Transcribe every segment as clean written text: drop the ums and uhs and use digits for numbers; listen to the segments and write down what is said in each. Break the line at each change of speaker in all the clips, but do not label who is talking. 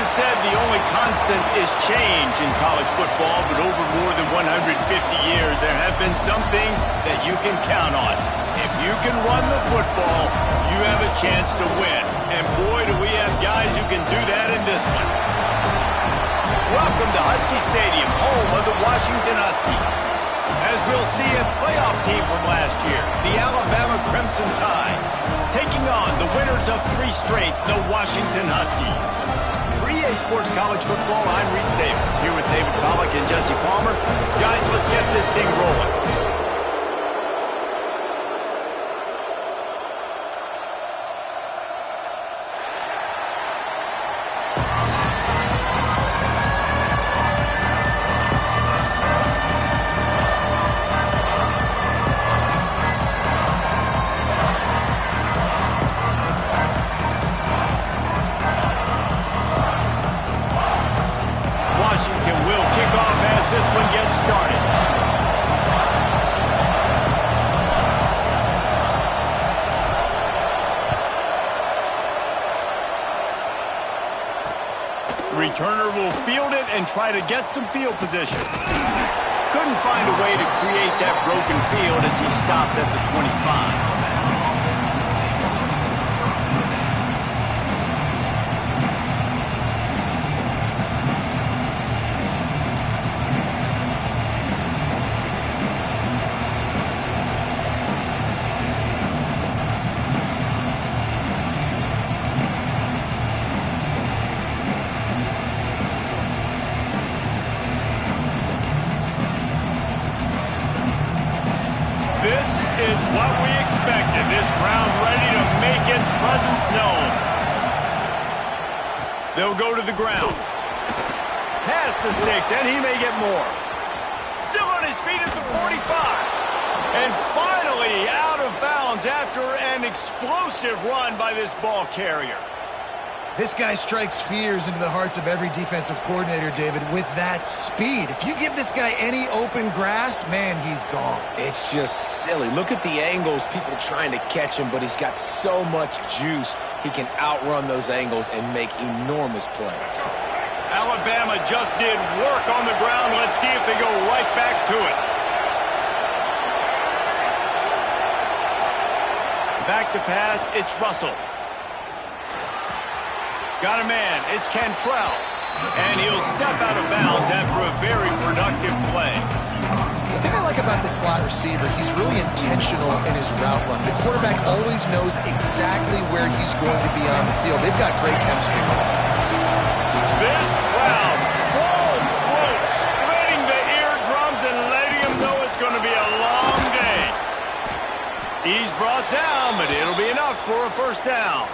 is said the only constant is change in college football, but over more than 150 years, there have been some things that you can count on. If you can run the football, you have a chance to win. And boy, do we have guys who can do that in this one. Welcome to Husky Stadium, home of the Washington Huskies. As we'll see, a playoff team from last year, the Alabama Crimson Tide, taking on the winners of 3 straight, the Washington Huskies. For EA Sports College Football, I'm Reese Davis, here with David Pollack and Jesse Palmer. Guys, let's get this thing rolling. Returner will field it and try to get some field position. Couldn't find a way to create that broken field as he stopped at the 25. This is what we expected. This crowd ready to make its presence known. They'll go to the ground. Past the sticks, and he may get more. Still on his feet at the 45. And finally out of bounds after an explosive run by this ball carrier.
This guy strikes fears into the hearts of every defensive coordinator, David, with that speed. If you give this guy any open grass, man, he's gone.
It's just silly. Look at the angles, people trying to catch him, but he's got so much juice. He can outrun those angles and make enormous plays.
Alabama just did work on the ground. Let's see if they go right back to it. Back to pass, it's Russell. Got a man, it's Cantrell. And he'll step out of bounds after a very productive play.
The thing I like about this slot receiver, he's really intentional in his route run. The quarterback always knows exactly where he's going to be on the field. They've got great chemistry.
This crowd, full throat, splitting the eardrums and letting him know it's going to be a long day. He's brought down, but it'll be enough for a first down.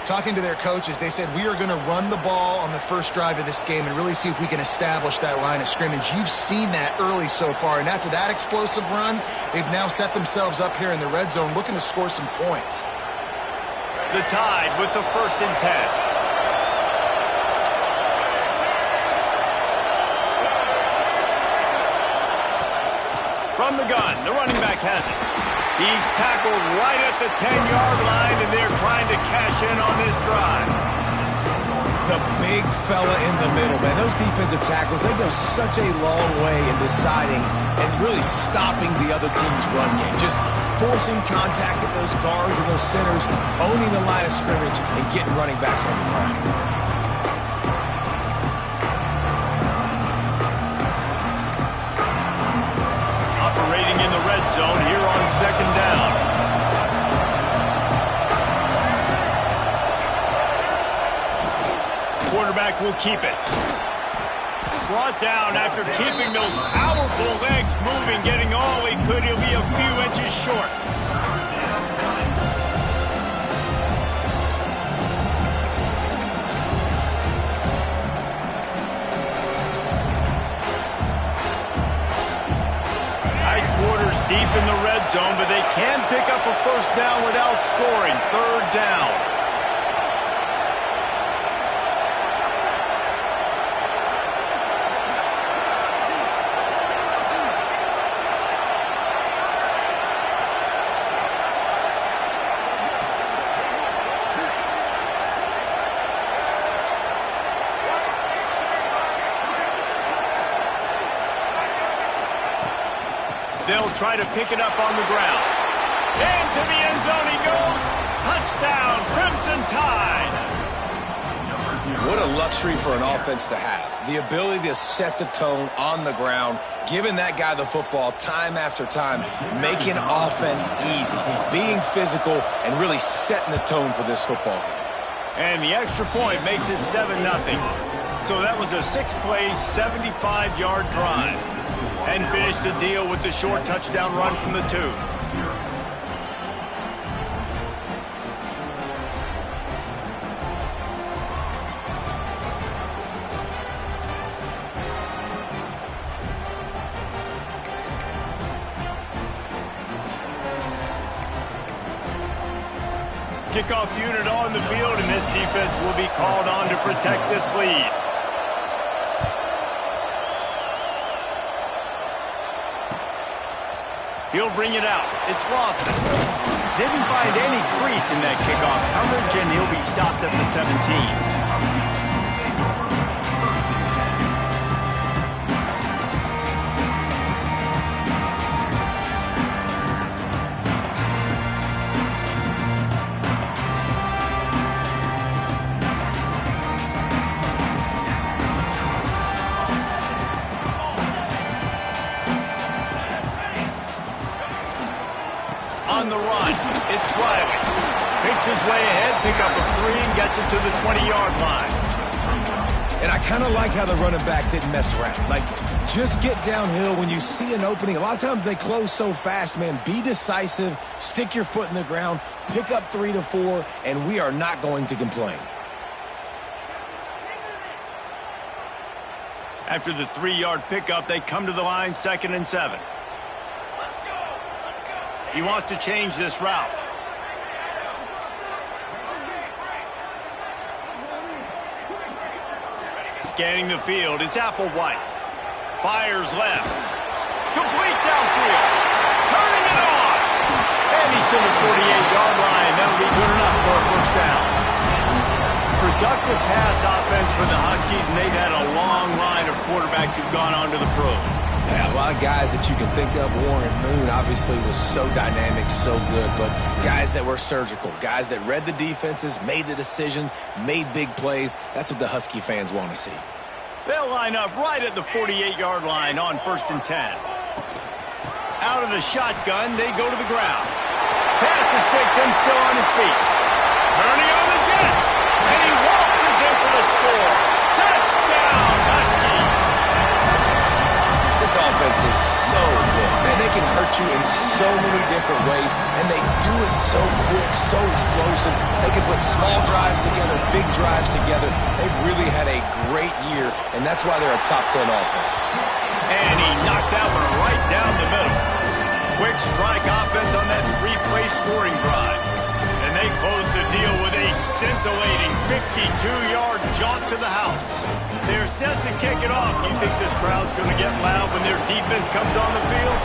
Talking to their coaches, they said, we are going to run the ball on the first drive of this game and really see if we can establish that line of scrimmage. You've seen that early so far, and after that explosive run, they've now set themselves up here in the red zone looking to score some points.
The Tide with the 1st and 10. From the gun, the running back has it. He's tackled right at the 10-yard line, and they're trying to cash in on this drive.
The big fella in the middle, man. Those defensive tackles, they go such a long way in deciding and really stopping the other team's run game. Just forcing contact at those guards and those centers, owning the line of scrimmage, and getting running backs on the ground.
In the red zone here on 2nd down. Quarterback will keep it. Brought down after keeping those powerful legs moving, getting all he could. He'll be a few inches short. Deep in the red zone, but they can pick up a first down without scoring. 3rd down. try to pick it up on the ground. Into the end zone he goes. Touchdown, Crimson Tide.
What a luxury for an offense to have. The ability to set the tone on the ground, giving that guy the football time after time, making offense easy, being physical, and really setting the tone for this football game.
And the extra point makes it 7-0. So that was a 6-play, 75-yard drive. And finished the deal with the short touchdown run from the 2. Kickoff unit on the field, and this defense will be called on to protect this lead. He'll bring it out. It's Lawson. Didn't find any crease in that kickoff coverage, and he'll be stopped at the 17. On the run, it's Riley. Picks his way ahead, pick up a 3, and gets it to the 20-yard line.
And I kind of like how the running back didn't mess around. Like, just get downhill when you see an opening. A lot of times they close so fast, man. Be decisive, stick your foot in the ground, pick up 3 to 4, and we are not going to complain.
After the 3-yard pickup, they come to the line, 2nd and 7. He wants to change this route. Scanning the field, it's Applewhite. Fires left. Complete downfield. Turning it on. And he's to the 48-yard line. That'll be good enough for a first down. Productive pass offense for the Huskies, and they've had a long line of quarterbacks who've gone on to the pros.
Yeah, a lot of guys that you can think of. Warren Moon obviously was so dynamic, so good, but guys that were surgical, guys that read the defenses, made the decisions, made big plays. That's what the Husky fans want to see.
They'll line up right at the 48-yard line on 1st and 10. Out of the shotgun, they go to the ground. Pass to Stetson, still on his feet. Turning on the Jets, and he waltzes in for the score. Touchdown, Husky!
This offense is so good. Man, they can hurt you in so many different ways, and they do it so quick, so explosive. They can put small drives together, big drives together. They've really had a great year, and that's why they're a top 10 offense.
And he knocked that one right down the middle. Quick strike offense on that 3-play scoring drive. And they close the deal with a scintillating 52-yard jaunt to the house. They're set to kick it off. You think this crowd's going to get loud when their defense comes on the field?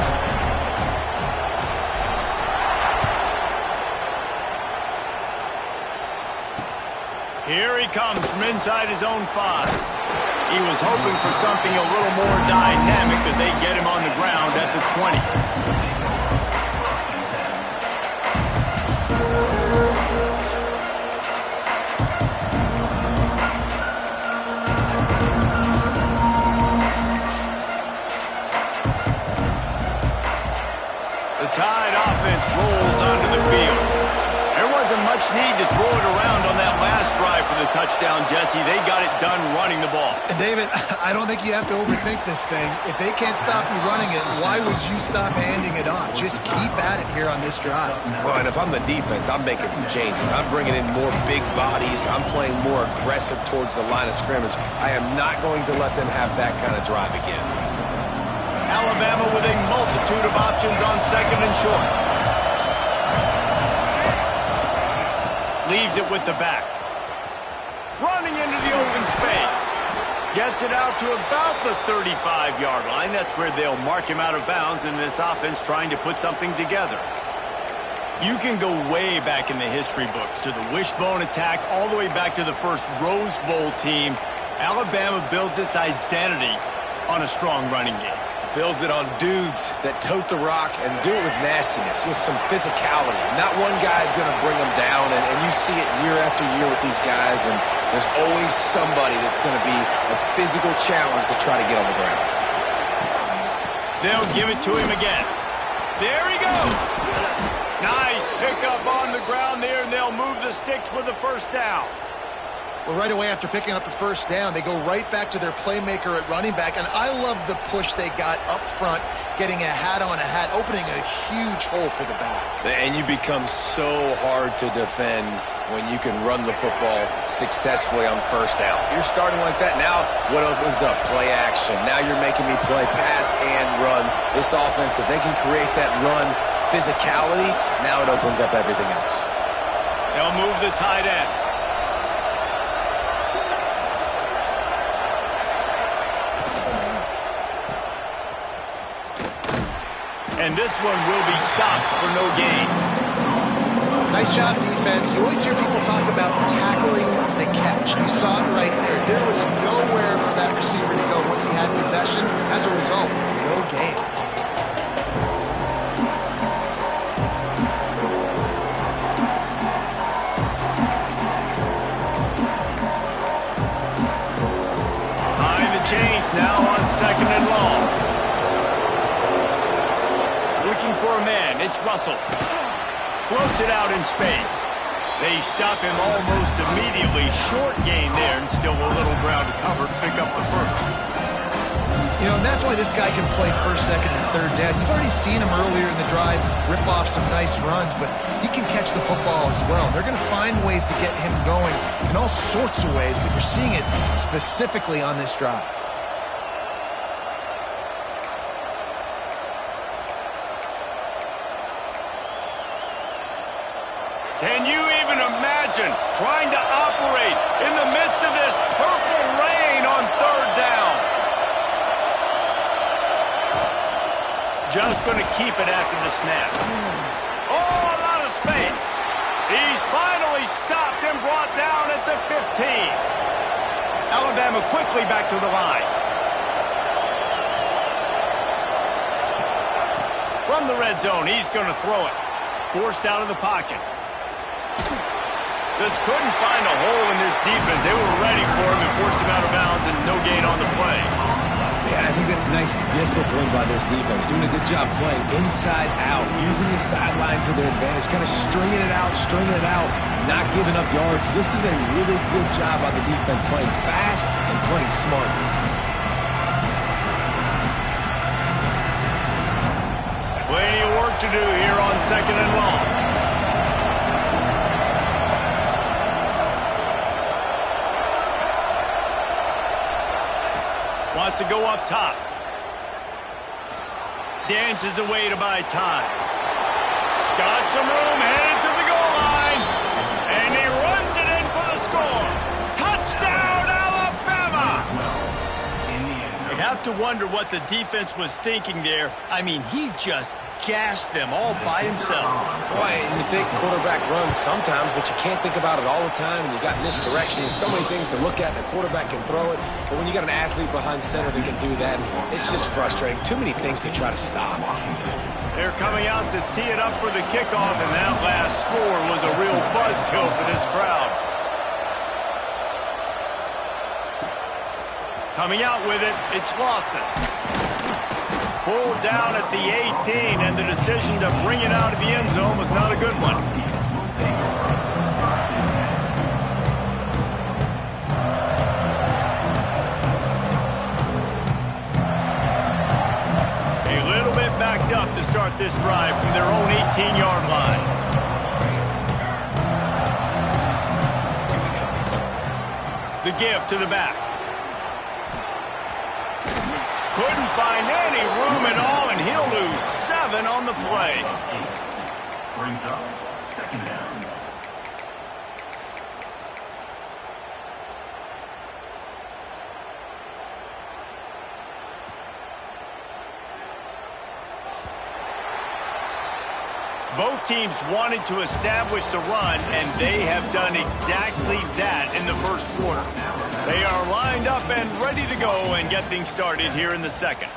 Here he comes from inside his own 5. He was hoping for something a little more dynamic, but they get him on the ground at the 20. The Tide offense rolls onto the field. There wasn't much need to throw it around on that last drive for the touchdown, Jesse. They got it done running the ball.
David, I don't think you have to overthink this thing. If they can't stop you running it, why would you stop handing it off? Just keep at it here on this drive.
Well, and if I'm the defense, I'm making some changes. I'm bringing in more big bodies. I'm playing more aggressive towards the line of scrimmage. I am not going to let them have that kind of drive again.
Alabama with a multitude of options on 2nd and short. Leaves it with the back. Running into the open space. Gets it out to about the 35-yard line. That's where they'll mark him out of bounds in this offense trying to put something together. You can go way back in the history books to the wishbone attack all the way back to the first Rose Bowl team. Alabama builds its identity on a strong running game.
Builds it on dudes that tote the rock and do it with nastiness, with some physicality. Not one guy's going to bring them down, and you see it year after year with these guys, and there's always somebody that's going to be a physical challenge to try to get on the ground.
They'll give it to him again. There he goes. Nice pickup on the ground there, and they'll move the sticks with the first down.
Well, right away after picking up the first down, they go right back to their playmaker at running back, and I love the push they got up front, getting a hat on a hat, opening a huge hole for the back.
And you become so hard to defend when you can run the football successfully on first down. You're starting like that. Now what opens up? Play action. Now you're making me play pass and run. This offense, if they can create that run physicality, now it opens up everything else.
They'll move the tight end. And this one will be stopped for no gain.
Nice job, defense. You always hear people talk about tackling the catch. You saw it right there. There was nowhere for that receiver to go once he had possession. As a result, no gain.
Behind the chains now on second and long. Looking for a man, it's Russell. Floats it out in space. They stop him almost immediately. Short gain there, and still a little ground to cover to pick up the first.
You know, and that's why this guy can play first, second, and third down. You've already seen him earlier in the drive rip off some nice runs, but he can catch the football as well. They're going to find ways to get him going in all sorts of ways, but you're seeing it specifically on this drive.
Can you even imagine trying to operate in the midst of this purple rain on third down? Just going to keep it after the snap. Oh, a lot of space. He's finally stopped and brought down at the 15. Alabama quickly back to the line. From the red zone, he's going to throw it. Forced out of the pocket. Just couldn't find a hole in this defense. They were ready for him and forced him out of bounds, and no gain on the play.
Yeah, I think that's nice discipline by this defense. Doing a good job playing inside out, using the sideline to their advantage, kind of stringing it out, not giving up yards. This is a really good job by the defense, playing fast and playing smart.
Plenty of work to do here on second and long. Wants to go up top. Dances away to buy time. Got some room, headed to the goal line. And he runs it in for the score. Touchdown, Alabama! You have to wonder what the defense was thinking there. I mean, he just gashed them all by himself.
Boy, and you think quarterback runs sometimes, but you can't think about it all the time. And you got misdirection. There's so many things to look at. The quarterback can throw it, but when you got an athlete behind center that can do that, it's just frustrating. Too many things to try to stop.
They're coming out to tee it up for the kickoff, and that last score was a real buzzkill for this crowd. Coming out with it, it's Lawson. Pulled down at the 18, and the decision to bring it out of the end zone was not a good one. A little bit backed up to start this drive from their own 18-yard line. The give to the back. Couldn't find any room at all, and he'll lose 7 on the play.
Brings up second down.
Both teams wanted to establish the run, and they have done exactly that in the first quarter. They are lined up and ready to go and get things started here in the second.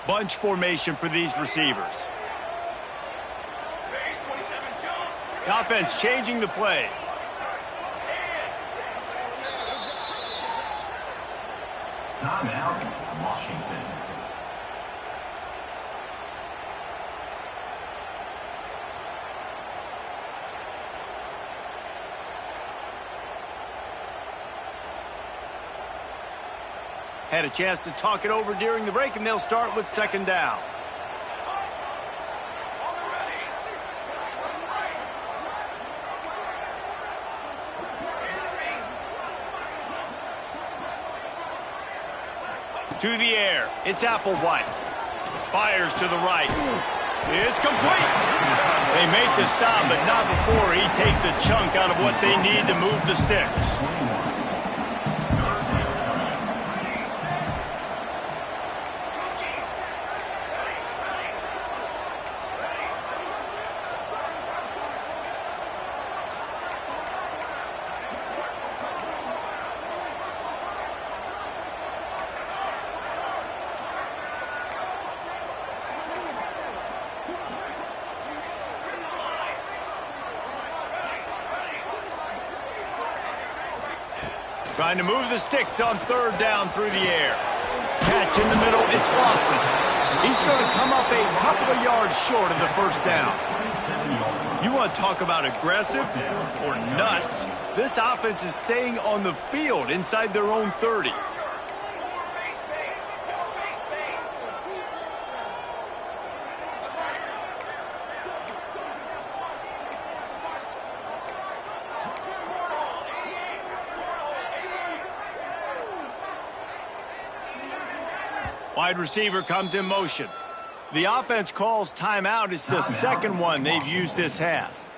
Bunch formation for these receivers. The offense changing the play.
Timeout, Washington.
Had a chance to talk it over during the break, and they'll start with second down. To the air. It's Applewhite. Fires to the right. It's complete. They make the stop, but not before he takes a chunk out of what they need to move the sticks. Trying to move the sticks on third down through the air. Catch in the middle, it's Lawson. He's going to come up a couple of yards short of the first down. You want to talk about aggressive or nuts? This offense is staying on the field inside their own 30. Wide receiver comes in motion. The offense calls timeout. It's the second one they've used this half.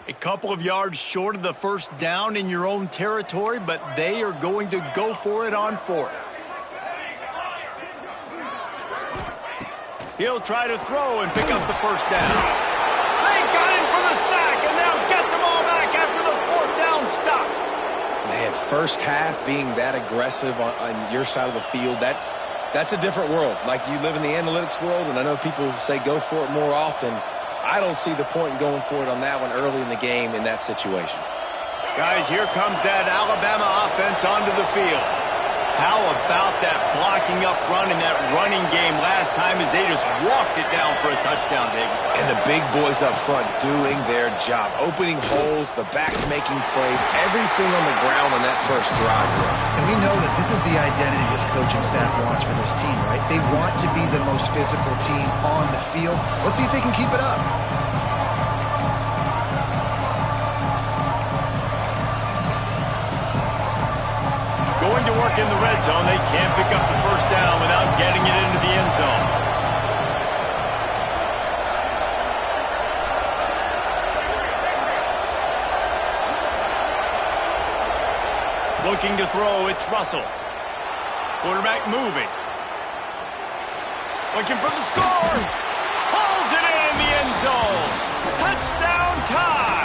A couple of yards short of the first down in your own territory, but they are going to go for it on fourth. He'll try to throw and pick up the first down. They got him for the sack, and they'll get the ball back after the fourth down stop.
Man, first half being that aggressive on your side of the field, that's a different world. Like, you live in the analytics world, and I know people say go for it more often. I don't see the point in going for it on that one early in the game in that situation.
Guys, here comes that Alabama offense onto the field. How about that blocking up front in that running game last time as they just walked it down for a touchdown, David?
And the big boys up front doing their job, opening holes, the backs making plays, everything on the ground on that first drive.
And we know that this is the identity this coaching staff wants for this team, right? They want to be the most physical team on the field. Let's see if they can keep it up.
Going to work in the red zone. They can't pick up the first down without getting it into the end zone. Looking to throw, it's Russell. Quarterback moving. Looking for the score. Hauls it in the end zone. Touchdown tie.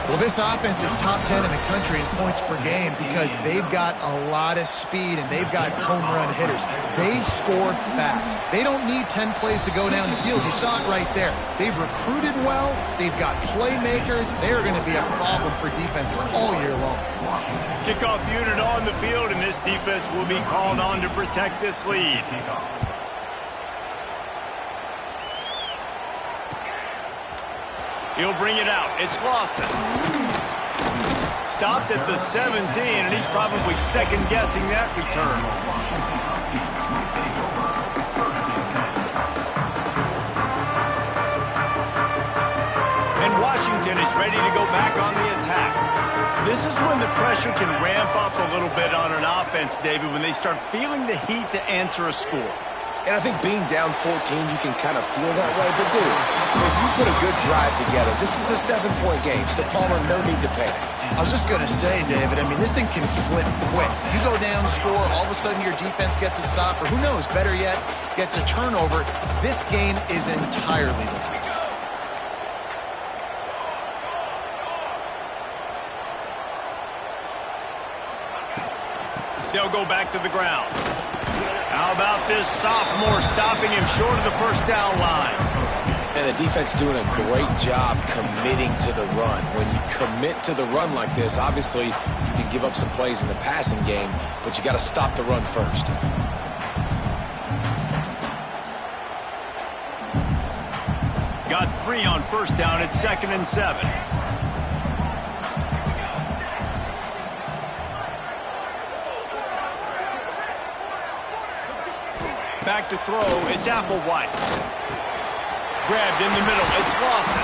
Well, this offense is top 10 in the country in points per game because they've got a lot of speed and they've got home run hitters. They score fast. They don't need 10 plays to go down the field. You saw it right there. They've recruited well. They've got playmakers. They're going to be a problem for defenses all year long.
Kickoff unit on the field, and this defense will be called on to protect this lead. He'll bring it out. It's Lawson. Stopped at the 17, and he's probably second-guessing that return. And Washington is ready to go back on the attack. This is when the pressure can ramp up a little bit on an offense, David, when they start feeling the heat to answer a score.
And I think being down 14, you can kind of feel that way. But, dude, if you put a good drive together, this is a 7-point game, so Palmer, no need to panic.
I was just going to say, David, I mean, this thing can flip quick. You go down, score, all of a sudden your defense gets a stop, or who knows, better yet, gets a turnover. This game is entirely different.
They'll go back to the ground. How about this sophomore stopping him short of the first down line?
And the defense doing a great job committing to the run. When you commit to the run like this, obviously you can give up some plays in the passing game, but you got to stop the run first.
Got 3 on first down at 2nd and 7. Back to throw, it's Applewhite. Grabbed in the middle, it's Lawson.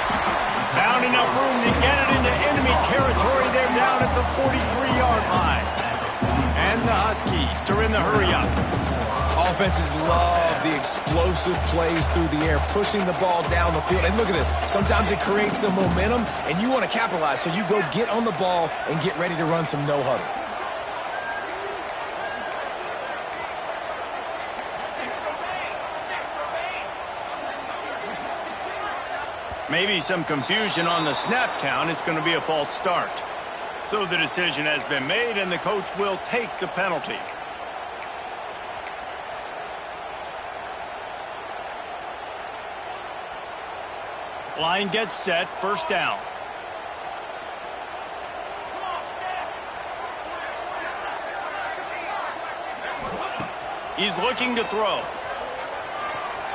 Found enough room to get it into enemy territory. They're down at the 43-yard line. And the Huskies are in the hurry-up.
Offenses love the explosive plays through the air, pushing the ball down the field. And look at this. Sometimes it creates some momentum, and you want to capitalize. So you go get on the ball and get ready to run some no-huddle.
Maybe some confusion on the snap count. It's going to be a false start. So the decision has been made, and the coach will take the penalty. Line gets set, first down. He's looking to throw.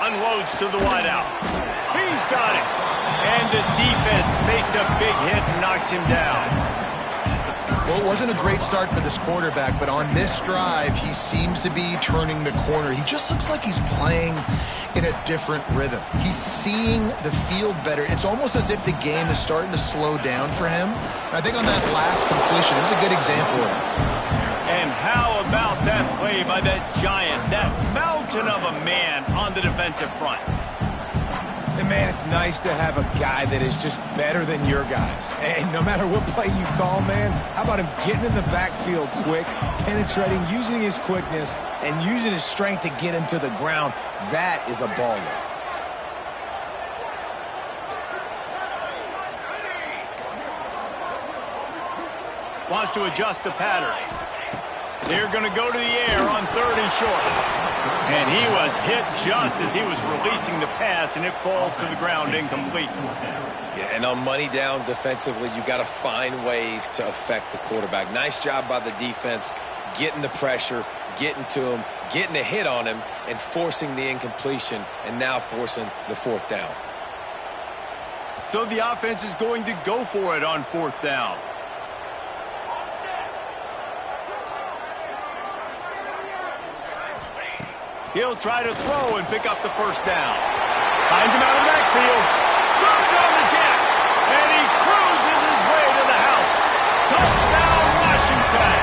Unloads to the wideout. He's got it. And the defense makes a big hit and knocks him down.
Well, it wasn't a great start for this quarterback, but on this drive, he seems to be turning the corner. He just looks like he's playing in a different rhythm. He's seeing the field better. It's almost as if the game is starting to slow down for him. And I think on that last completion, it was a good example of that.
And how about that play by that giant, that mountain of a man on the defensive front?
And, man, it's nice to have a guy that is just better than your guys. And no matter what play you call, man, how about him getting in the backfield quick, penetrating, using his quickness, and using his strength to get him to the ground? That is a baller.
Wants to adjust the pattern. They're going to go to the air on 3rd and short. And he was hit just as he was releasing the pass, and it falls to the ground incomplete.
Yeah, and on money down defensively, you got to find ways to affect the quarterback. Nice job by the defense, getting the pressure, getting to him, getting a hit on him, and forcing the incompletion, and now forcing the 4th down.
So the offense is going to go for it on 4th down. He'll try to throw and pick up the first down. Finds him out of the backfield. Throws on the jack. And he cruises his way to the house. Touchdown, Washington.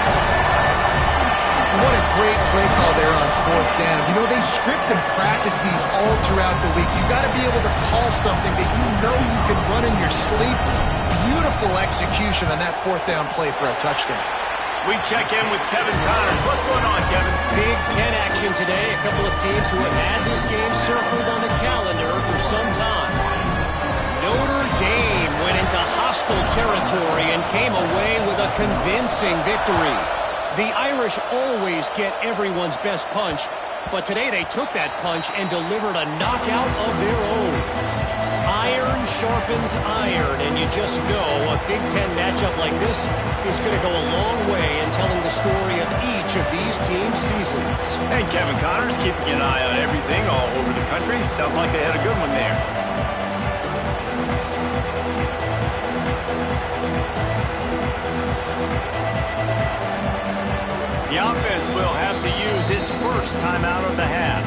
What a great play call there on 4th down. You know, they script and practice these all throughout the week. You got to be able to call something that you know you can run in your sleep. Beautiful execution on that 4th down play for a touchdown.
We check in with Kevin Connors. What's going on, Kevin?
Big Ten action today. A couple of teams who have had this game circled on the calendar for some time. Notre Dame went into hostile territory and came away with a convincing victory. The Irish always get everyone's best punch, but today they took that punch and delivered a knockout of their own. Iron sharpens iron, and you just know a Big Ten matchup like this is going to go a long way in telling the story of each of these teams' seasons.
And Kevin Connors keeping an eye on everything all over the country. Sounds like they had a good one there. The offense will have to use its first timeout of the half.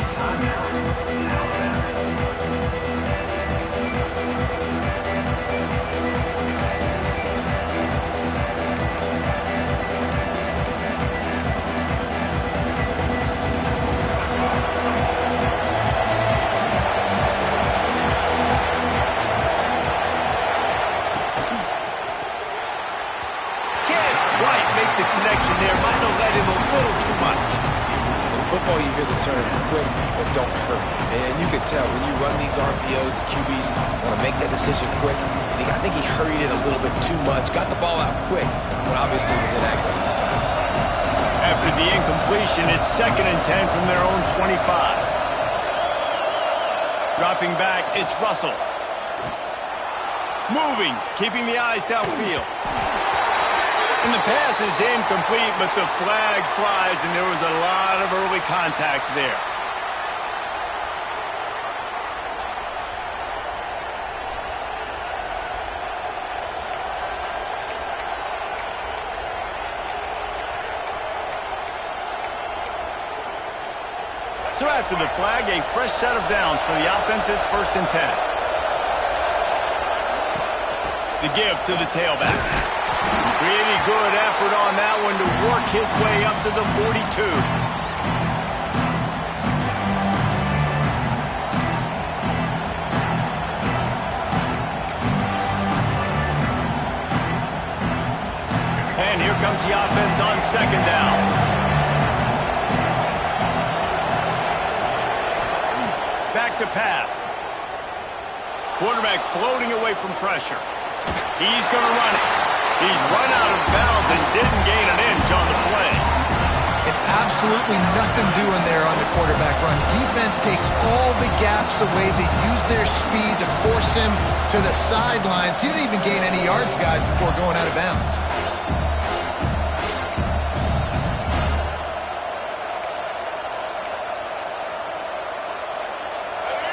football, you hear the term quick, but don't hurry. And you can tell when you run these RPOs, the QBs want to make that decision quick. And I think he hurried it a little bit too much, got the ball out quick, but obviously was inaccurate in his pass.
After the incompletion, it's 2nd and 10 from their own 25. Dropping back, it's Russell. Moving, keeping the eyes downfield. And the pass is incomplete, but the flag flies, and there was a lot of early contact there. So after the flag, a fresh set of downs for the offense. It's 1st and 10. The give to the tailback. Pretty good effort on that one to work his way up to the 42. And here comes the offense on 2nd down. Back to pass. Quarterback floating away from pressure. He's going to run it. He's run out of bounds and didn't gain an inch on the play.
And absolutely nothing doing there on the quarterback run. Defense takes all the gaps away. They use their speed to force him to the sidelines. He didn't even gain any yards, guys, before going out of bounds.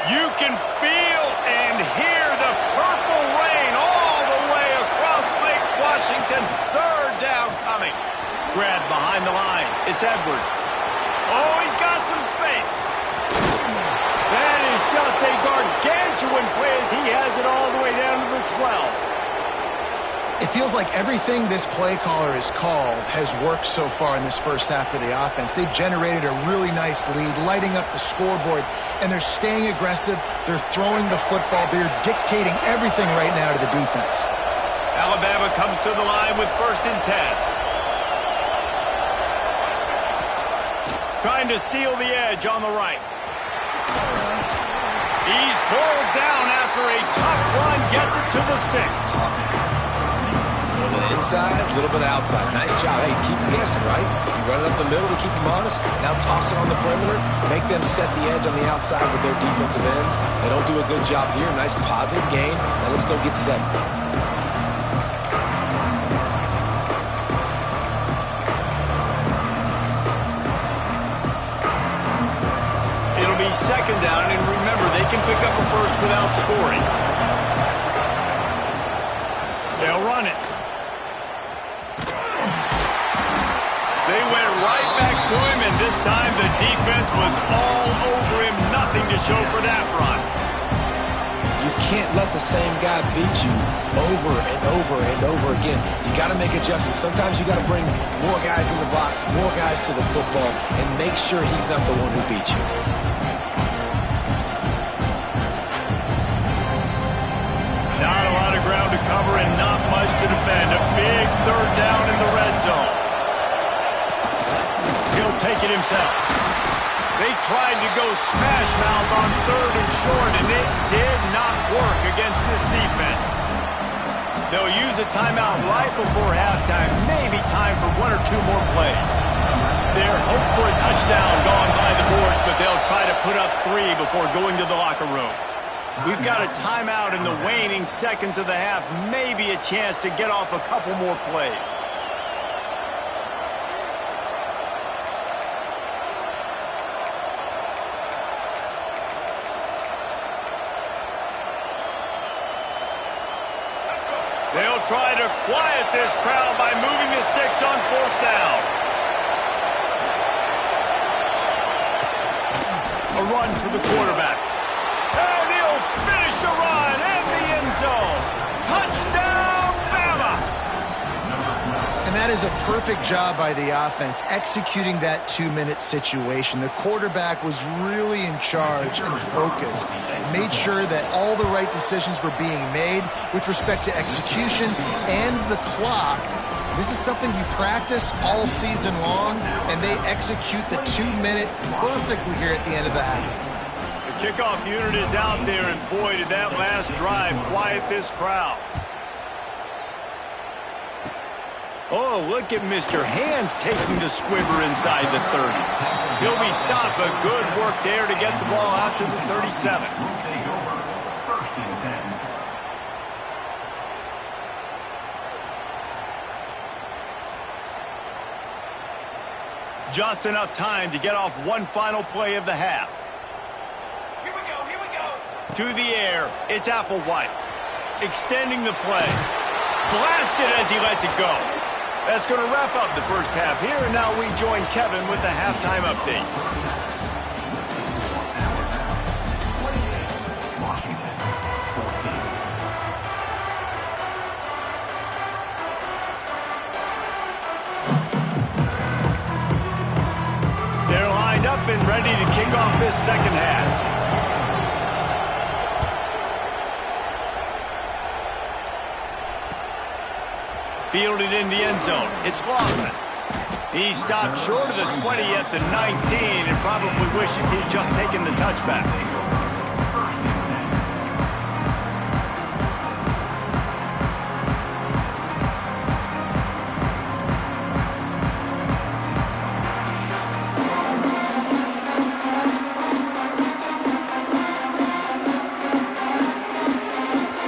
You can feel and hear the purple rain all the way across Lake Washington. 3rd down coming. Grab behind the line. It's Edwards. Oh, he's got some space. That is just a gargantuan play as he has it all the way down to the 12.
It feels like everything this play caller has called has worked so far in this first half for the offense. They've generated a really nice lead, lighting up the scoreboard, and they're staying aggressive. They're throwing the football. They're dictating everything right now to the defense.
Alabama comes to the line with 1st and 10. Trying to seal the edge on the right. He's pulled down after a tough run, gets it to the 6.
A little bit inside, a little bit outside. Nice job. Hey, keep them guessing, right? You run it up the middle to keep them honest. Now toss it on the perimeter. Make them set the edge on the outside with their defensive ends. They don't do a good job here. Nice positive gain. Now let's go get 7.
It'll be 2nd down, and remember, they can pick up a first without scoring. They'll run it. They went right back to him, and this time the defense was all over him. Nothing to show for that run.
You can't let the same guy beat you over and over and over again. You got to make adjustments. Sometimes you got to bring more guys in the box, more guys to the football, and make sure he's not the one who beat you.
Not a lot of ground to cover and not much to defend. A big 3rd down in the red zone. He'll take it himself. They tried to go smash mouth on 3rd and short, and it did not work against this defense. They'll use a timeout right before halftime. Maybe time for 1 or 2 more plays. They're hoping for a touchdown gone by the boards, but they'll try to put up 3 before going to the locker room. We've got a timeout in the waning seconds of the half. Maybe a chance to get off a couple more plays. They'll try to quiet this crowd by moving the sticks on 4th down. A run for the quarterback. And he'll finish the run in the end zone. Touchdown, Bama!
And that is a perfect job by the offense, executing that 2-minute situation. The quarterback was really in charge and focused. Made sure that all the right decisions were being made with respect to execution and the clock. This is something you practice all season long, and they execute the 2-minute perfectly here at the end of the half.
The kickoff unit is out there, and boy, did that last drive quiet this crowd. Oh, look at Mr. Hands taking the squibber inside the 30. He'll be stopped, but good work there to get the ball out to the 37.
We'll take over. First and 10.
Just enough time to get off one final play of the half.
Here we go, here we go.
To the air, it's Applewhite. Extending the play. Blasted as he lets it go. That's going to wrap up the first half here, and now we join Kevin with the halftime update.
Washington, 14.
They're lined up and ready to kick off this second half. Fielded in the end zone. It's Lawson. He stopped short of the 20 at the 19 and probably wishes he'd just taken the touchback.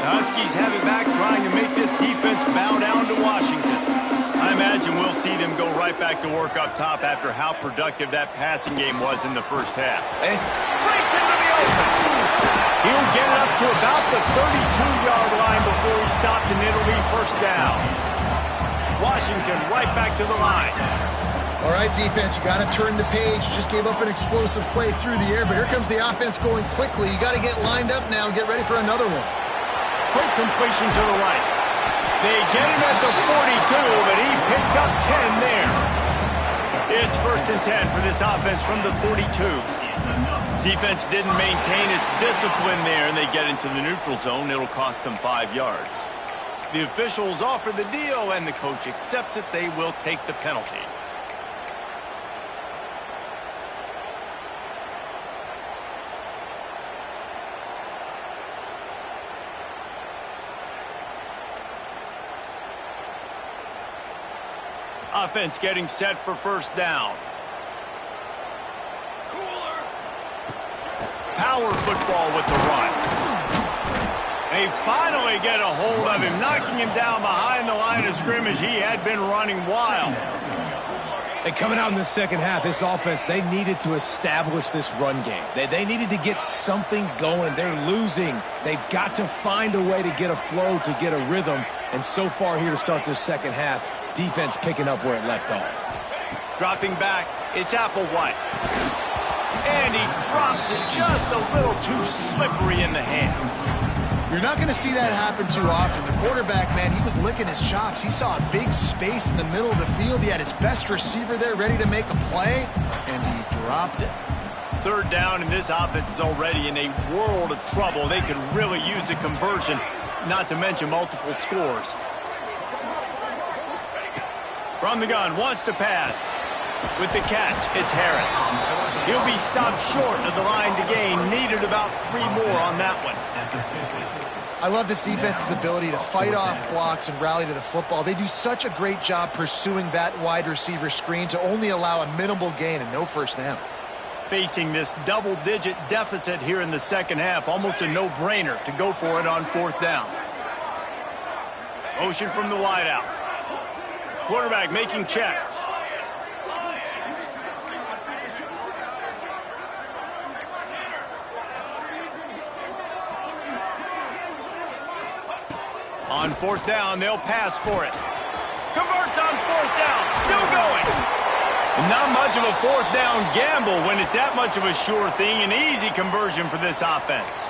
The Huskies have it back, trying to make this defense bow down to Washington. I imagine we'll see them go right back to work up top after how productive that passing game was in the first half. Breaks into the open. He'll get it up to about the 32-yard line before he's stopped, and it'll be first down. Washington right back to the line.
All right, defense, you got to turn the page. You just gave up an explosive play through the air, but here comes the offense going quickly. You got to get lined up now and get ready for another one.
Quick completion to the right. They get him at the 42, but he picked up 10 there. It's first and 10 for this offense from the 42. Defense didn't maintain its discipline there, and they get into the neutral zone. It'll cost them 5 yards. The officials offer the deal, and the coach accepts it. They will take the penalty. Offense getting set for first down. Power football with the run. They finally get a hold of him, knocking him down behind the line of scrimmage. He had been running wild.
And coming out in the second half, this offense, they needed to establish this run game. They needed to get something going. They're losing. They've got to find a way to get a flow, to get a rhythm. And so far here to start this second half, defense picking up where it left off.
Dropping back, it's Applewhite. And he drops it just a little too slippery in the hands.
You're not going to see that happen too often. The quarterback, man, he was licking his chops. He saw a big space in the middle of the field. He had his best receiver there ready to make a play, and he dropped it.
Third down, and this offense is already in a world of trouble. They could really use a conversion, not to mention multiple scores. From the gun, wants to pass. With the catch, it's Harris. He'll be stopped short of the line to gain. Needed about 3 more on that one.
I love this defense's ability to fight off blocks and rally to the football. They do such a great job pursuing that wide receiver screen to only allow a minimal gain and no first down.
Facing this double-digit deficit here in the second half, almost a no-brainer to go for it on fourth down. Motion from the wideout. Quarterback making checks. On fourth down, they'll pass for it. Converts on fourth down. Still going. Not much of a fourth down gamble when it's that much of a sure thing. An easy conversion for this offense.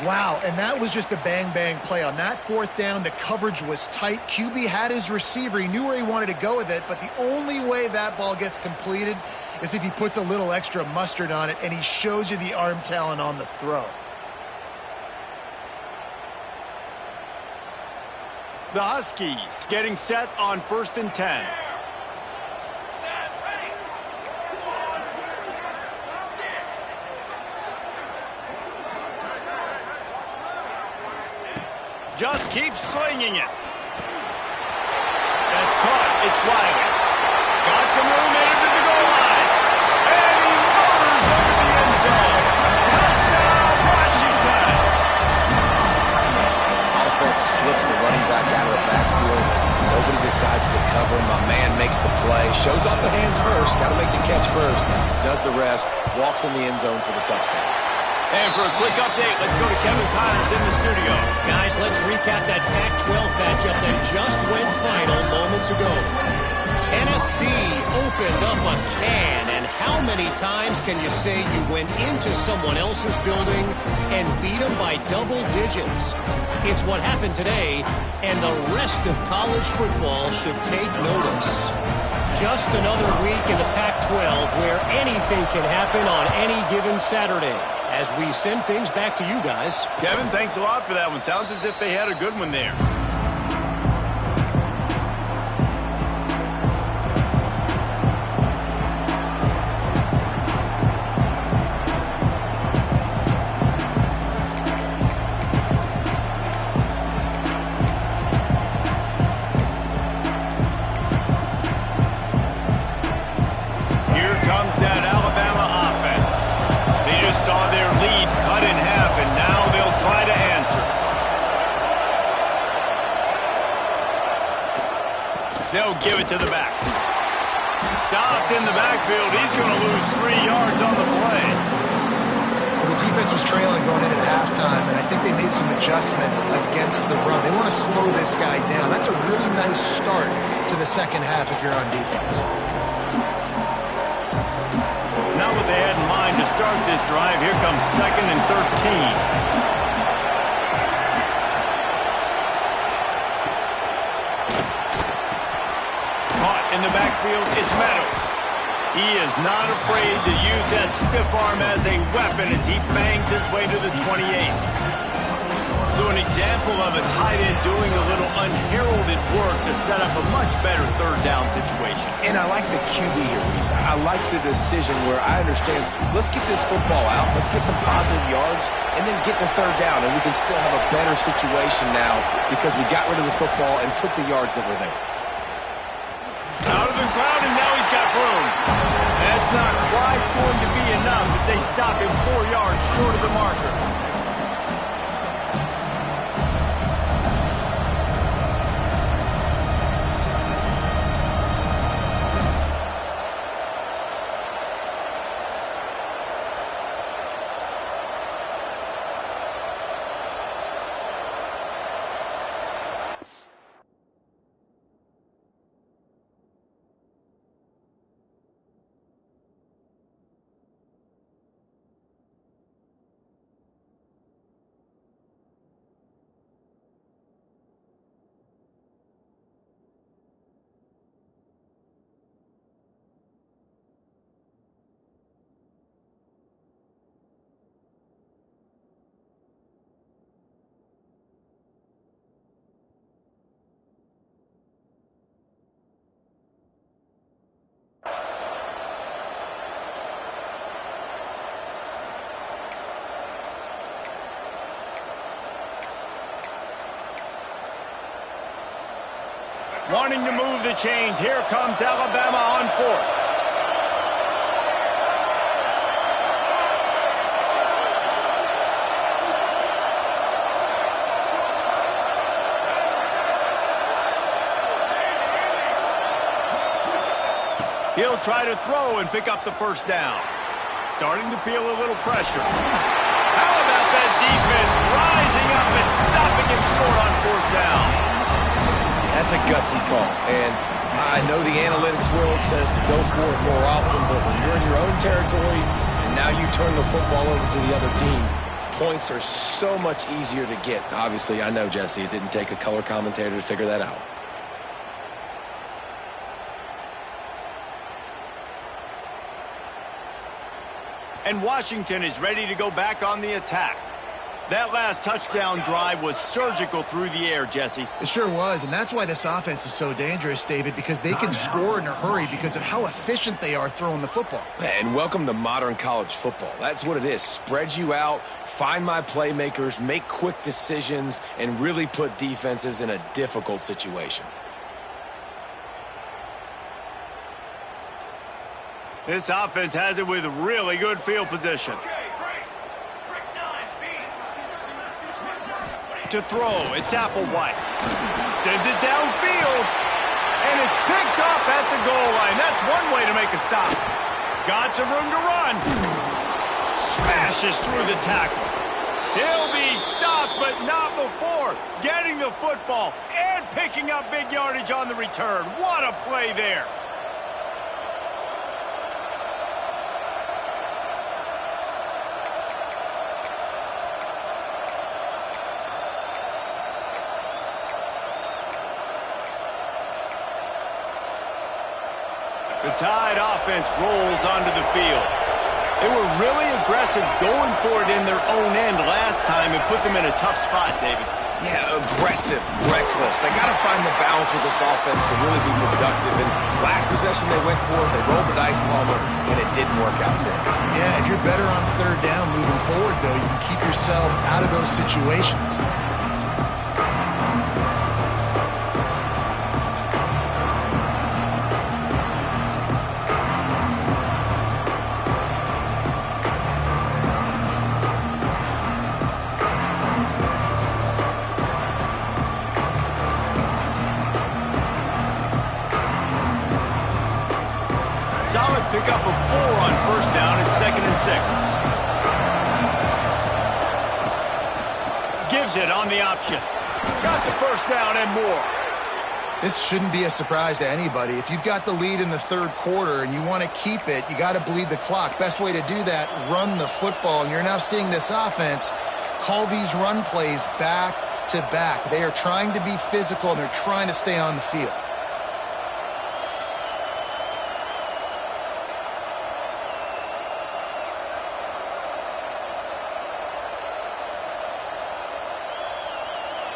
Wow, and that was just a bang-bang play. On that fourth down, the coverage was tight. QB had his receiver. He knew where he wanted to go with it, but the only way that ball gets completed is if he puts a little extra mustard on it, and he shows you the arm talent on the throw.
The Huskies getting set on 1st and 10. Just keep slinging it. That's caught. It's Riley. Got some room into the goal line. And he motors over the end zone. Touchdown, Washington.
Offense slips the running back out of the backfield. Nobody decides to cover him. My man makes the play. Shows off the hands first. Got to make the catch first. Does the rest. Walks in the end zone for the touchdown.
And for a quick update, let's go to Kevin Connors in the studio.
Guys, let's recap that Pac-12 matchup that just went final moments ago. Tennessee opened up a can, and how many times can you say you went into someone else's building and beat them by double digits? It's what happened today, and the rest of college football should take notice. Just another week in the Pac-12 where anything can happen on any given Saturday. As we send things back to you guys.
Kevin, thanks a lot for that one. Sounds as if they had a good one there. Here comes that Alabama offense. They just saw their lead cut in half, and now they'll try to answer. They'll give it to the back. Stopped in the backfield. He's going to lose 3 yards on the play.
Well, the defense was trailing going in at halftime, and I think they made some adjustments against the run. They want to slow this guy down. That's a really nice start to the second half if you're on defense.
Not what they had in mind to start this drive. Here comes 2nd and 13. Caught in the backfield, it's Meadows. He is not afraid to use that stiff arm as a weapon as he bangs his way to the 28. So an example of a tight end doing a little unheralded work to set up a much better third down situation.
And I like the QB here, Reese. I like the decision where I understand, let's get this football out, let's get some positive yards, and then get to third down, and we can still have a better situation now because we got rid of the football and took the yards that were there.
Out of the crowd, and now he's got room. That's not quite going to be enough as they stop him 4 yards short of the marker. Wanting to move the chains. Here comes Alabama on 4th. He'll try to throw and pick up the first down. Starting to feel a little pressure. How about that defense rising up and stopping him short on 4th down?
That's a gutsy call, and I know the analytics world says to go for it more often, but when you're in your own territory and now you turn the football over to the other team, points are so much easier to get. Obviously, I know, Jesse, it didn't take a color commentator to figure that out.
And Washington is ready to go back on the attack. That last touchdown drive was surgical through the air, Jesse.
It sure was, and that's why this offense is so dangerous, David, because they can score in a hurry because of how efficient they are throwing the football.
And welcome to modern college football. That's what it is. Spread you out, find my playmakers, make quick decisions, and really put defenses in a difficult situation.
This offense has it with really good field position. To throw, it's Applewhite. Sends it downfield, and it's picked off at the goal line. That's one way to make a stop. Got some room to run. Smashes through the tackle. He'll be stopped, but not before getting the football and picking up big yardage on the return. What a play there. The Tide offense rolls onto the field. They were really aggressive going for it in their own end last time and put them in a tough spot, David.
Yeah, aggressive, reckless. They got to find the balance with this offense to really be productive. And last possession they went for it, they rolled the dice, Palmer, and it didn't work out for them.
Yeah, if you're better on third down moving forward, though, you can keep yourself out of those situations.
Pick up a 4 on first down and 2nd and 6. Gives it on the option. Got the first down and more.
This shouldn't be a surprise to anybody. If you've got the lead in the third quarter and you want to keep it, you got to bleed the clock. Best way to do that, run the football. And you're now seeing this offense call these run plays back to back. They are trying to be physical and they're trying to stay on the field.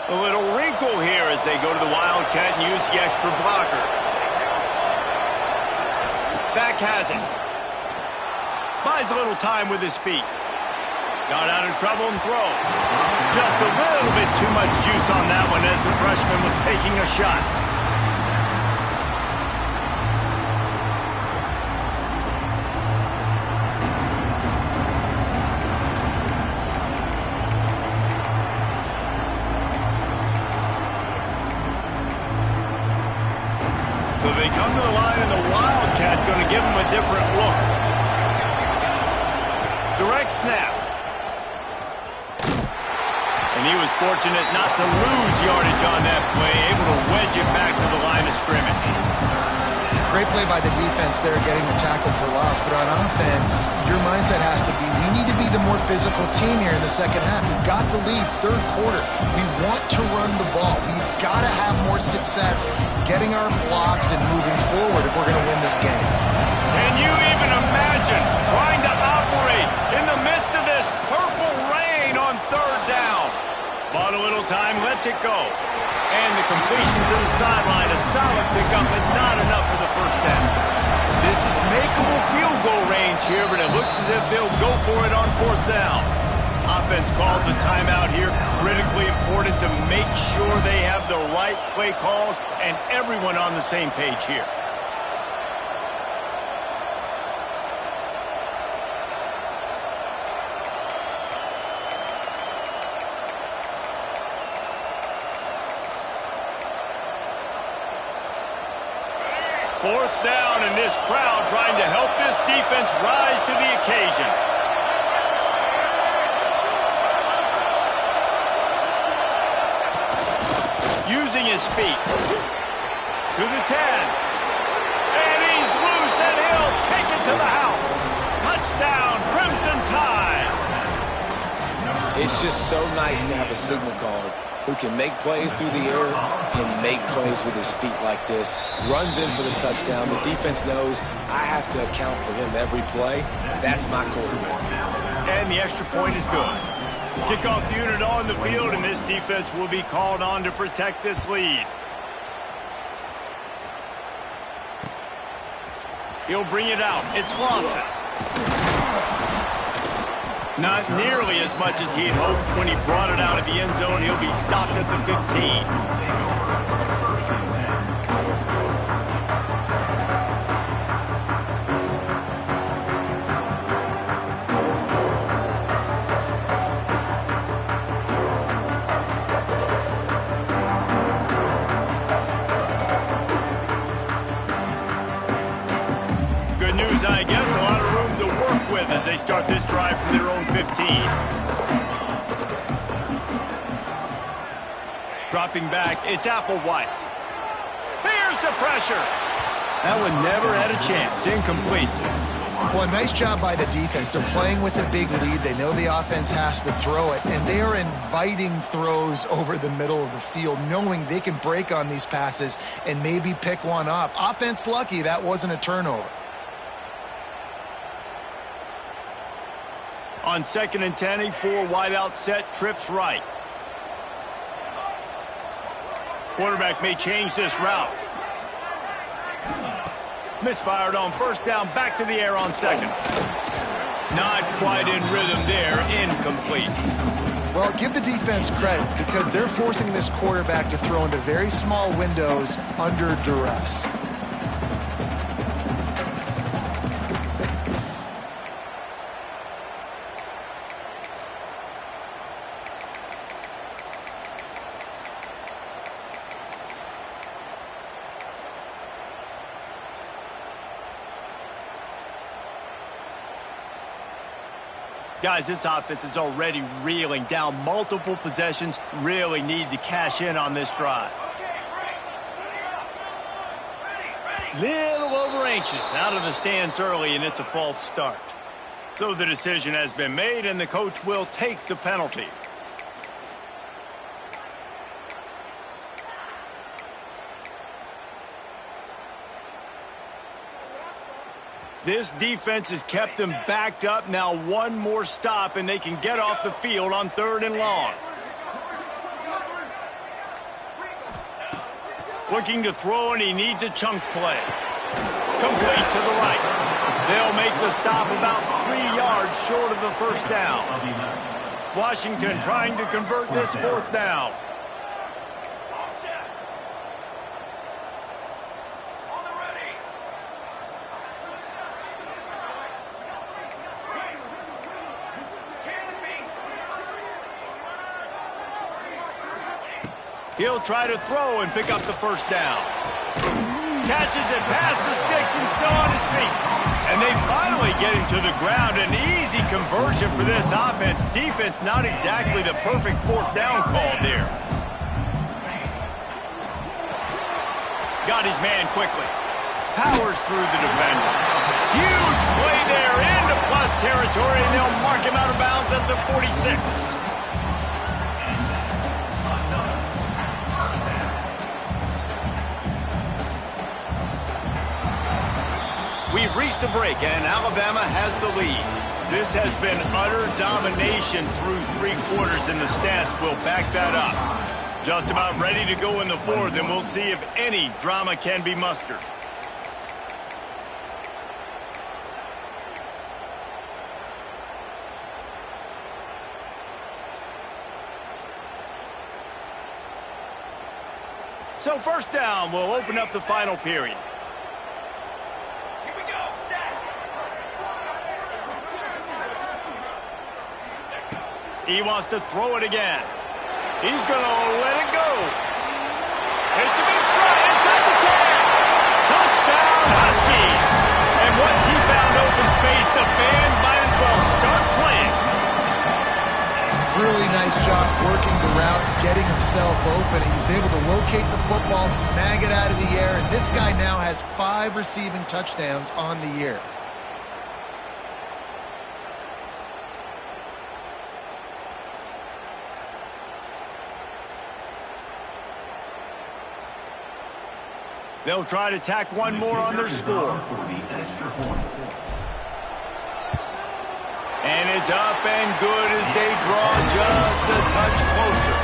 A little wrinkle here as they go to the Wildcat and use the extra blocker. Back has it. Buys a little time with his feet. Got out of trouble and throws. Just a little bit too much juice on that one as the freshman was taking a shot. So they come to the line, and the Wildcat going to give them a different look. Direct snap. And he was fortunate not to lose yardage on that play, able to wedge it back to the line of scrimmage.
Great play by the defense there, getting the tackle for loss. But on offense, your mindset has to be, we need to be the more physical team here in the second half. We've got the lead, third quarter. We want to run the ball. We've got to have more success getting our blocks and moving forward if we're going to win this game.
Can you even imagine trying to operate in the midst of this purple rain on third down? Bought a little time, lets it go. And the completion to the sideline, a solid pickup, but not enough for the first down. This is makeable field goal range here, but it looks as if they'll go for it on fourth down. Offense calls a timeout here, critically important to make sure they have the right play called and everyone on the same page here. Fourth down, and this crowd trying to help this defense rise to the occasion. Using his feet. To the 10. And he's loose, and he'll take it to the house. Touchdown, Crimson Tide.
It's just so nice to have a signal caller who can make plays through the air and make plays with his feet like this. Runs in for the touchdown. The defense knows I have to account for him every play. That's my quarterback.
And the extra point is good. Kickoff unit on the field, and this defense will be called on to protect this lead. He'll bring it out. It's Lawson. Not nearly as much as he'd hoped when he brought it out of the end zone. He'll be stopped at the 15. I guess a lot of room to work with as they start this drive from their own 15. Dropping back, it's Applewhite. Here's the pressure. That one never had a chance. Incomplete.
Well, a nice job by the defense. They're playing with a big lead. They know the offense has to throw it, and they are inviting throws over the middle of the field, knowing they can break on these passes and maybe pick one off. Offense lucky that wasn't a turnover.
On 2nd and 10, a 4-wide-out set, trips right. Quarterback may change this route. Misfired on 1st down, back to the air on 2nd. Not quite in rhythm there, incomplete.
Well, give the defense credit because they're forcing this quarterback to throw into very small windows under duress.
Guys, this offense is already reeling down multiple possessions. Really need to cash in on this drive. Little over anxious out of the stands early, and it's a false start. So the decision has been made, and the coach will take the penalty. This defense has kept them backed up. Now one more stop, and they can get off the field on 3rd and long. Looking to throw, and he needs a chunk play. Complete to the right. They'll make the stop about 3 yards short of the 1st down. Washington trying to convert this 4th down. He'll try to throw and pick up the 1st down. Catches it past the sticks and still on his feet. And they finally get him to the ground. An easy conversion for this offense. Defense not exactly the perfect 4th down call there. Got his man quickly. Powers through the defender. Huge play there into plus territory, and they'll mark him out of bounds at the 46. We've reached a break, and Alabama has the lead. This has been utter domination through 3 quarters, and the stats will back that up. Just about ready to go in the 4th, and we'll see if any drama can be mustered. So 1st down will open up the final period. He wants to throw it again. He's going to let it go. It's a big strike inside the 10. Touchdown, Huskies. And once he found open space, the band might as well start playing.
Really nice job working the route, getting himself open. He was able to locate the football, snag it out of the air, and this guy now has 5 receiving touchdowns on the year.
They'll try to tack one more on their score. And it's up and good as they draw just a touch closer.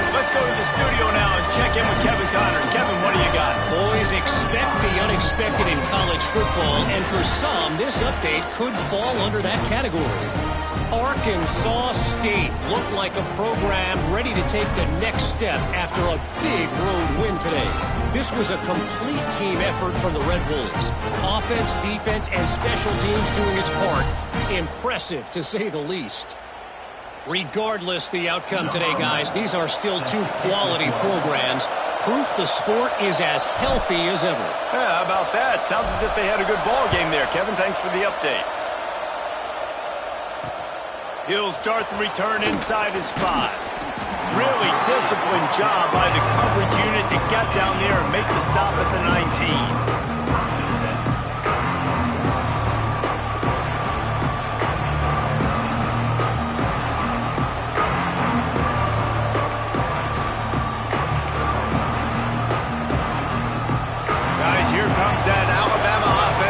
Let's go to the studio now and check in with Kevin Connors. Kevin, what do you got?
Boys, expect the unexpected in college football, and for some, this update could fall under that category. Arkansas State looked like a program ready to take the next step after a big road win today. This was a complete team effort from the Red Wolves. Offense, defense, and special teams doing its part. Impressive, to say the least. Regardless the outcome today, guys, these are still two quality programs. Proof the sport is as healthy as ever.
Yeah, how about that? Sounds as if they had a good ball game there. Kevin, thanks for the update. He'll start the return inside his 5. Really disciplined job by the coverage unit to get down there and make the stop at the 19.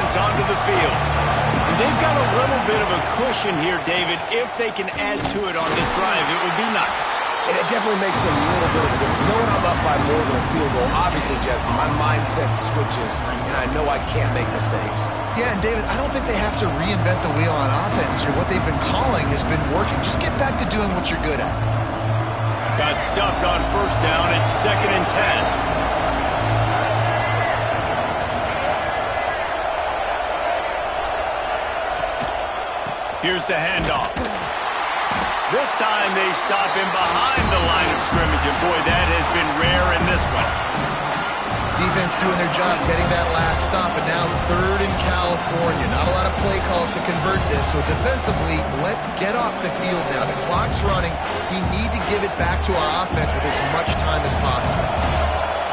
Onto the field. And they've got a little bit of a cushion here, David. If they can add to it on this drive, it would be nice.
And it definitely makes a little bit of a difference. Knowing I'm up by more than a field goal, obviously, Jesse, my mindset switches, and I know I can't make mistakes.
Yeah, and David, I don't think they have to reinvent the wheel on offense here. What they've been calling has been working. Just get back to doing what you're good at.
Got stuffed on first down. It's 2nd and 10. Here's the handoff. This time they stop him behind the line of scrimmage, and boy, that has been rare in this one.
Defense doing their job, getting that last stop, and now 3rd in California. Not a lot of play calls to convert this, so defensively, let's get off the field now. The clock's running. We need to give it back to our offense with as much time as possible.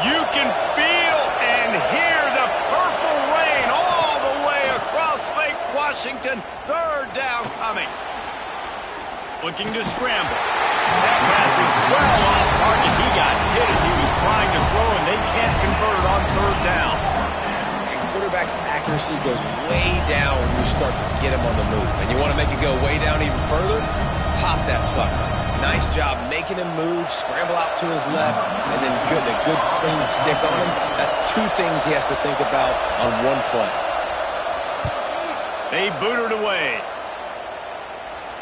You can feel and hear the purple rain all the way across Lake Washington. 3rd down coming. Looking to scramble. That pass is well off target. He got hit as he was trying to throw, and they can't convert it on 3rd down.
And quarterback's accuracy goes way down when you start to get him on the move. And you want to make it go way down even further? Pop that sucker. Nice job making him move, scramble out to his left, and then getting a good clean stick on him. That's 2 things he has to think about on one play.
They boot it away.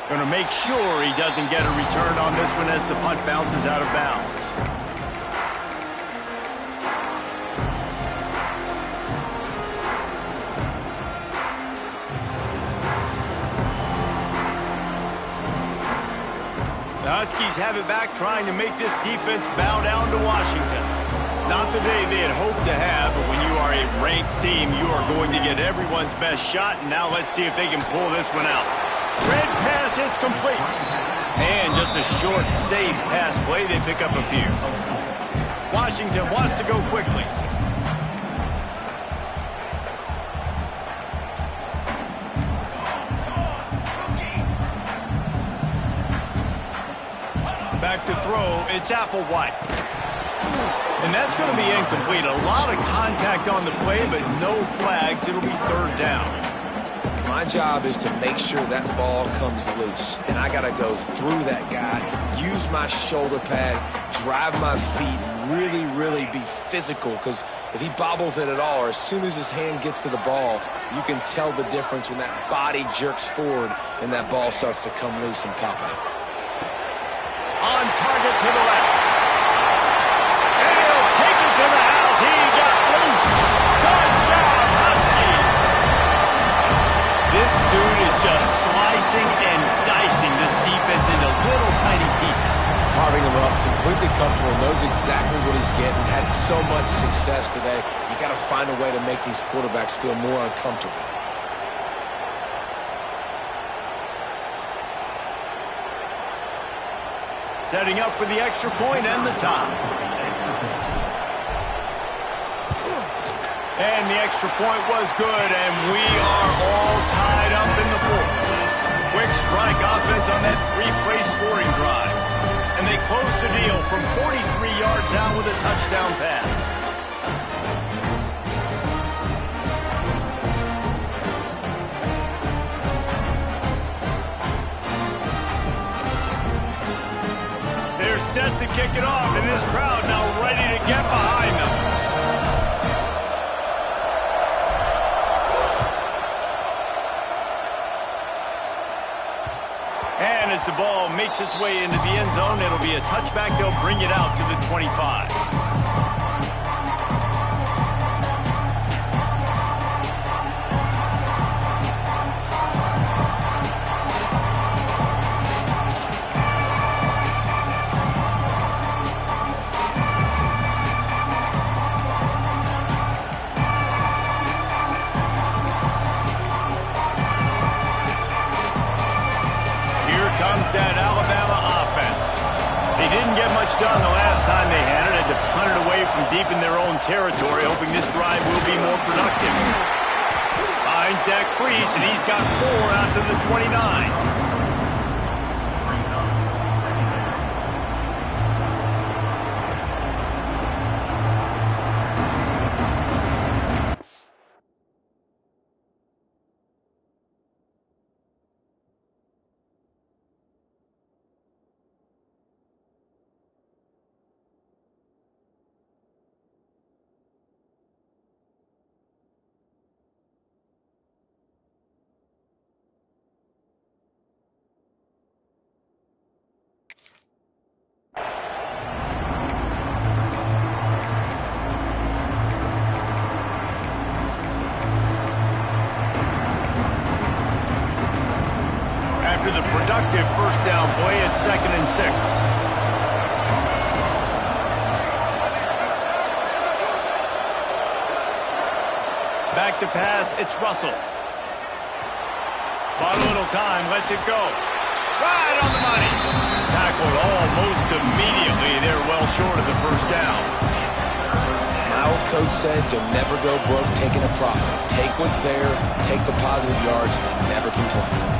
Going to make sure he doesn't get a return on this one as the punt bounces out of bounds. The Huskies have it back, trying to make this defense bow down to Washington. Not the day they had hoped to have, but when you are a ranked team, you are going to get everyone's best shot, and now let's see if they can pull this one out. Red pass, it's complete. And just a short, safe pass play, they pick up a few. Washington wants to go quickly. Back to throw, it's Applewhite. And that's going to be incomplete. A lot of contact on the play, but no flags. It'll be 3rd down.
My job is to make sure that ball comes loose, and I got to go through that guy, use my shoulder pad, drive my feet, really be physical, because if he bobbles it at all, or as soon as his hand gets to the ball, you can tell the difference when that body jerks forward and that ball starts to come loose and pop out.
On target to the left. And he'll take it to the house. He got loose. Touchdown, Husky. This dude is just slicing and dicing this defense into little tiny pieces.
Carving him up, completely comfortable, knows exactly what he's getting, had so much success today. You got to find a way to make these quarterbacks feel more uncomfortable.
Setting up for the extra point and the tie. And the extra point was good, and we are all tied up in the 4th. Quick strike offense on that 3-play scoring drive. And they close the deal from 43 yards out with a touchdown pass. kick it off, and this crowd now ready to get behind them. And as the ball makes its way into the end zone, it'll be a touchback. They'll bring it out to the 25. That Alabama offense. They didn't get much done the last time they had it. Had to punt it away from deep in their own territory, hoping this drive will be more productive. Finds that crease, and he's got 4 out to the 29. After the productive first down play, it's 2nd and 6. Back to pass, it's Russell. Bought a little time, lets it go. Right on the money. Tackled almost immediately. They're well short of the first down.
Our coach said you'll never go broke taking a profit. Take what's there, take the positive yards, and never complain.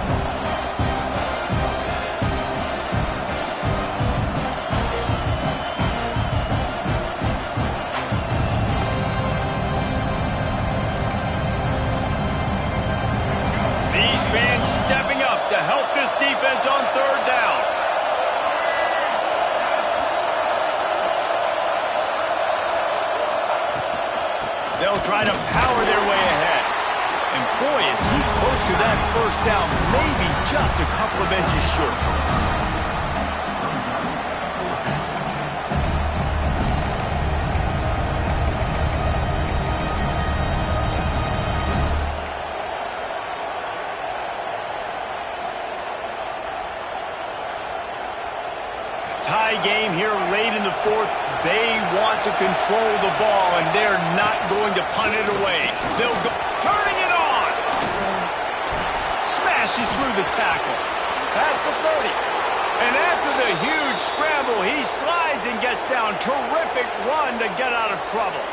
Stepping up to help this defense on 3rd down. They'll try to power their way ahead. And boy, is he close to that first down, maybe just a couple of inches short. Tie game here late in the 4th. They want to control the ball, and they're not going to punt it away. They'll go, turning it on. Smashes through the tackle. Past the 30. And after the huge scramble, he slides and gets down. Terrific run to get out of trouble.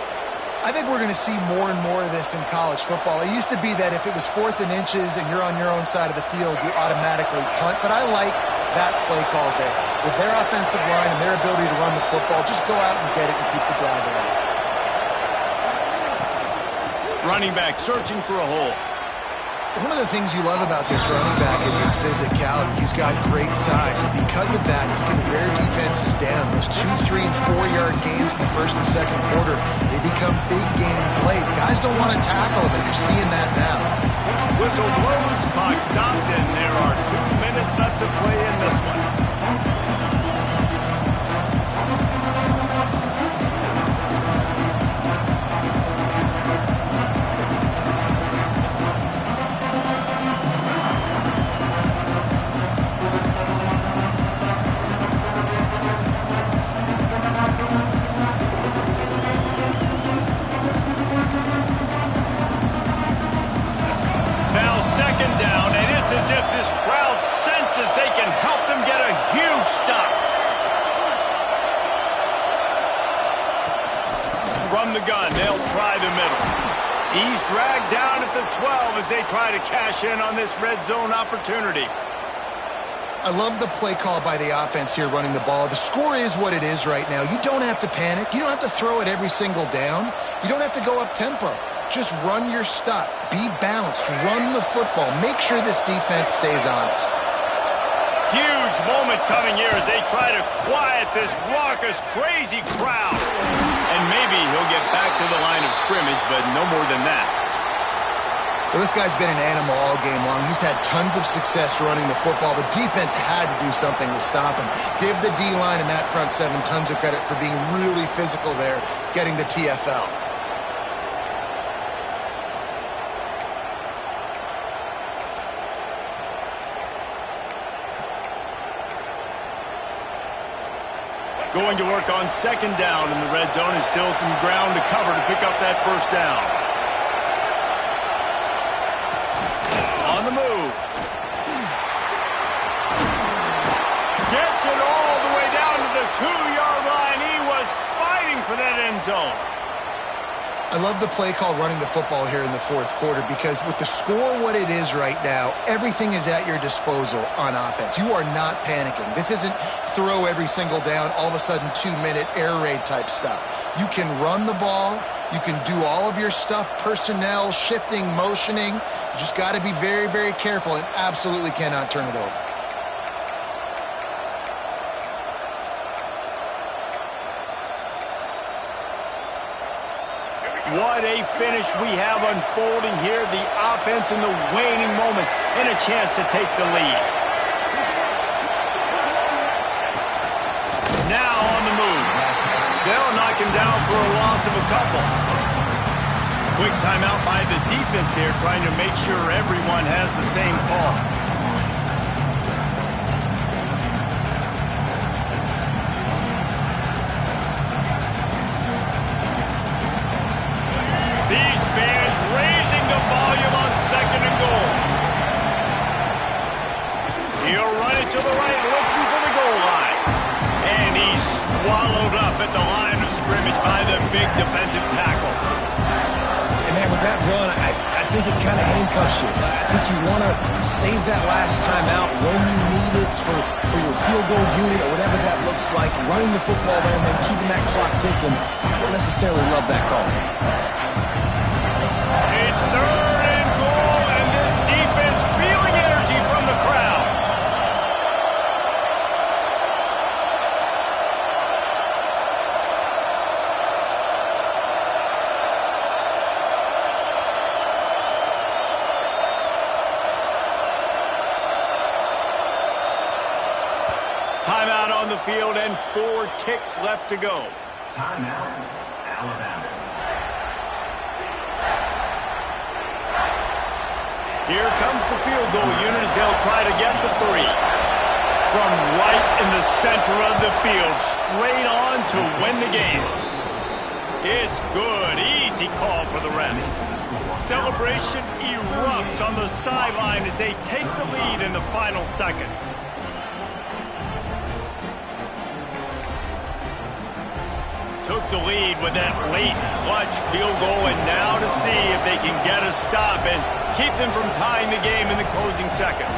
I think we're going to see more and more of this in college football. It used to be that if it was 4th and inches and you're on your own side of the field, you automatically punt. But I like that play call there. With their offensive line and their ability to run the football, just go out and get it and keep the drive alive.
Running back searching for a hole.
One of the things you love about this running back is his physicality. He's got great size, and because of that, he can wear defenses down. Those 2-, 3-, and 4-yard gains in the 1st and 2nd quarter, they become big gains late. Guys don't want to tackle him, and you're seeing that now.
Whistle blows, clock stopped, and there are 2 minutes left to play in this one. As if this crowd senses they can help them get a huge stop. From the gun, they'll try the middle. He's dragged down at the 12 as they try to cash in on this red zone opportunity.
I love the play call by the offense here running the ball. The score is what it is right now. You don't have to panic. You don't have to throw it every single down. You don't have to go up tempo. Just run your stuff. Be balanced. Run the football. Make sure this defense stays honest.
Huge moment coming here as they try to quiet this raucous, crazy crowd. And maybe he'll get back to the line of scrimmage, but no more than that.
Well, this guy's been an animal all game long. He's had tons of success running the football. The defense had to do something to stop him. Give the D-line and that front seven tons of credit for being really physical there, getting the TFL.
Going to work on second down in the red zone, and still some ground to cover to pick up that first down. On the move. Gets it all the way down to the 2-yard line. He was fighting for that end zone.
I love the play call running the football here in the fourth quarter because with the score what it is right now, everything is at your disposal on offense. You are not panicking. This isn't throw every single down, all of a sudden 2-minute air raid type stuff. You can run the ball. You can do all of your stuff, personnel, shifting, motioning. You just got to be very, very careful and absolutely cannot turn it over.
What a finish we have unfolding here. The offense in the waning moments and a chance to take the lead. Now on the move. They'll knock him down for a loss of a couple. Quick timeout by the defense there, trying to make sure everyone has the same call. These fans raising the volume on second and goal. He'll run it to the right, looking for the goal line. And he's swallowed up at the line of scrimmage by the big defensive tackle.
And man, with that run, I think it kind of handcuffs you. I think you want to save that last time out when you need it for your field goal unit or whatever that looks like. Running the football there and then keeping that clock ticking. I don't necessarily love that call.
It's third and goal, and this defense feeling energy from the crowd. Timeout on the field and 4 ticks left to go.
Timeout, Alabama.
Here comes the field goal unit as they'll try to get the 3. From right in the center of the field, straight on to win the game. It's good. Easy call for the refs. Celebration erupts on the sideline as they take the lead in the final seconds. Took the lead with that late clutch field goal, and now to see if they can get a stop and keep them from tying the game in the closing seconds.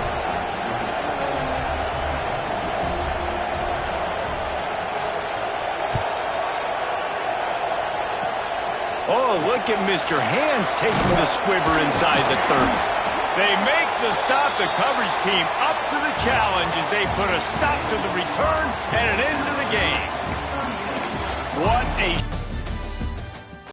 Oh, look at Mr. Hands taking the squibber inside the 30. They make the stop. The coverage team up to the challenge as they put a stop to the return and an end to the game. What a